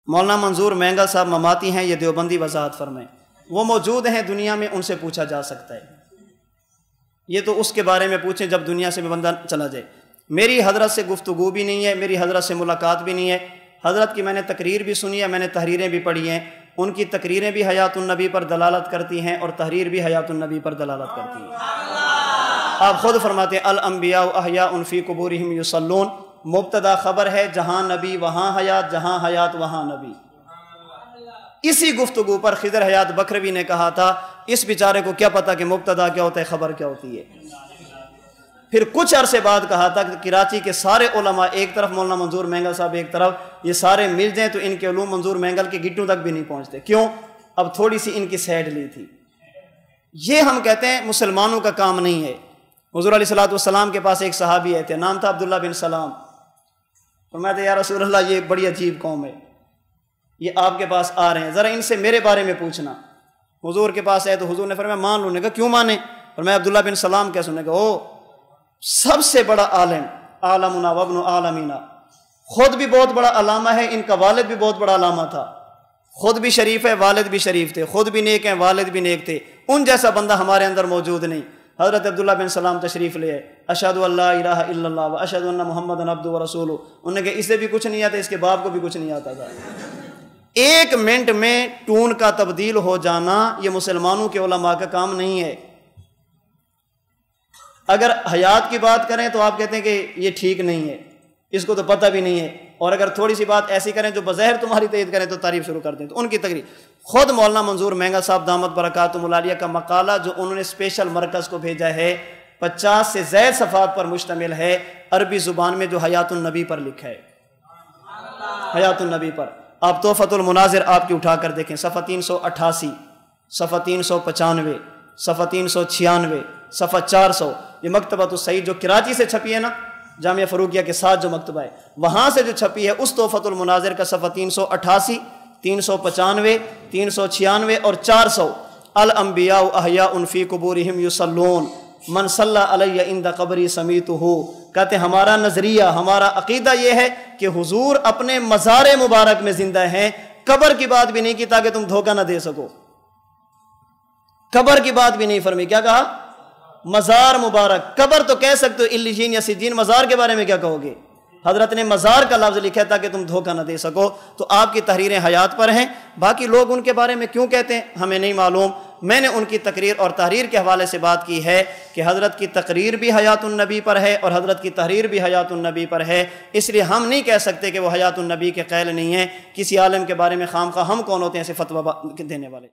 مولانا منظور مینگل صاحب مماتی ہیں، یہ دیوبندی وضاحت فرمائیں، وہ موجود ہیں دنیا میں، ان سے پوچھا جا سکتا ہے، یہ تو اس کے بارے میں پوچھیں جب دنیا سے بندہ چلا جائے۔ میری حضرت سے گفتگو بھی نہیں ہے، میری حضرت سے ملاقات بھی نہیں ہے، حضرت کی میں نے تقریر بھی سنی ہے، میں نے تحریریں بھی پڑھی ہیں، ان کی تقریریں بھی حیات النبی پر دلالت کرتی ہیں اور تحریر بھی حیات النبی پر دلالت کرتی ہے۔ آپ خود فرماتے ہیں الانبیاء احیاء فی قبورہم یصلون، مبتدا خبر ہے، جہاں نبی وہاں حیات، جہاں حیات وہاں نبی۔ اسی گفتگو پر خضر حیات بکروی نے کہا تھا اس بیچارے کو کیا پتا کہ مبتدا کیا ہوتا ہے، خبر کیا ہوتی ہے۔ پھر کچھ عرصے بعد کہا تھا کہ کراچی کے سارے علماء ایک طرف، مولانا منظور مینگل صاحب ایک طرف، یہ سارے مل جائیں تو ان کے علوم منظور مینگل کے گٹوں تک بھی نہیں پہنچتے۔ کیوں؟ اب تھوڑی سی ان کی سائڈ لی تھی۔ یہ ہم کہتے ہیں مسلمانوں کا کام نہیں ہے۔ حضور علیہ الصلوۃ والسلام کے پاس ایک صحابی آئے تھے، نام تھا عبداللہ بن سلام۔ فرمایا یا رسول اللہ یہ بڑی عجیب قوم ہے، یہ آپ کے پاس آ رہے ہیں، ذرا ان سے میرے بارے میں پوچھنا۔ حضور کے پاس آئے تو حضور نے فرمایا مان لو۔ نے کہا کیوں مانے؟ فرمایا عبداللہ بن سلام کیا سننے کا، سب سے بڑا عالم، عالمنا وابن عالمینا، خود بھی بہت بڑا علامہ ہے، ان کا والد بھی بہت بڑا علامہ تھا، خود بھی شریف ہے، والد بھی شریف تھے، خود بھی نیک ہیں، والد بھی نیک تھے، ان جیسا بندہ ہمارے اندر موجود نہیں۔ حضرت عبداللہ بن سلام تشریف لے آئے، اشہد ان لا الہ الا اللہ و اشہد ان محمد عبدہ و رسولہ۔ انہوں نے کہا اسے بھی کچھ نہیں آتا، اس کے باپ کو بھی کچھ نہیں آتا تھا۔ ایک منٹ میں ٹون کا تبدیل ہو جانا یہ مسلمانوں کے علماء کا کام نہیں ہے۔ اگر حیات کی بات کریں تو آپ کہتے ہیں کہ یہ ٹھیک نہیں ہے، اس کو تو پتہ بھی نہیں ہے، اور اگر تھوڑی سی بات ایسی کریں جو بظاہر تمہاری تائید کریں تو تعریف شروع کر دیں۔ تو ان کی تقریر خود مولانا منظور مینگل صاحب دامت برکاتہم العالیہ کا مقالہ جو انہوں نے اسپیشل مرکز کو بھیجا ہے 50 سے زائد صفحات پر مشتمل ہے، عربی زبان میں، جو حیات النبی پر لکھا ہے، حیات النبی پر۔ آپ تحفۃ المناظر آپ کی اٹھا کر دیکھیں، صفحہ 388، صفحہ 395، صفحہ 396، صفحہ 400، یہ مکتبۃ السعید جو کراچی سے چھپی ہے نا، جامعہ فروغیہ کے ساتھ جو مکتبہ ہے، وہاں سے جو چھپی ہے اس تحفۃ المناظر کا صفحہ 388، 395، 396 اور 400، الانبیاء احیاء فی قبورہم یصلون من صلی علی عند قبری سمیتہ۔ کہتے ہیں ہمارا نظریہ، ہمارا عقیدہ یہ ہے کہ حضور اپنے مزار مبارک میں زندہ ہیں، قبر کی بات بھی نہیں کی تاکہ تم دھوکہ نہ دے سکو، قبر کی بات بھی نہیں فرمی، کیا کہا؟ مزار مبارک۔ قبر تو کہہ سکتے ہو علیین یا سجین، مزار کے بارے میں کیا کہو گے؟ حضرت نے مزار کا لفظ لکھا ہے تاکہ تم دھوکہ نہ دے سکو۔ تو آپ کی تحریریں حیات پر ہیں، باقی لوگ ان کے بارے میں کیوں کہتے ہیں ہمیں نہیں معلوم۔ میں نے ان کی تقریر اور تحریر کے حوالے سے بات کی ہے کہ حضرت کی تقریر بھی حیات النبی پر ہے اور حضرت کی تحریر بھی حیات النبی پر ہے، اس لیے ہم نہیں کہہ سکتے کہ وہ حیات النبی کے قائل نہیں ہیں۔ کسی عالم کے بارے میں خام خواہ ہم کون ہوتے ہیں ایسے فتویٰ دینے والے؟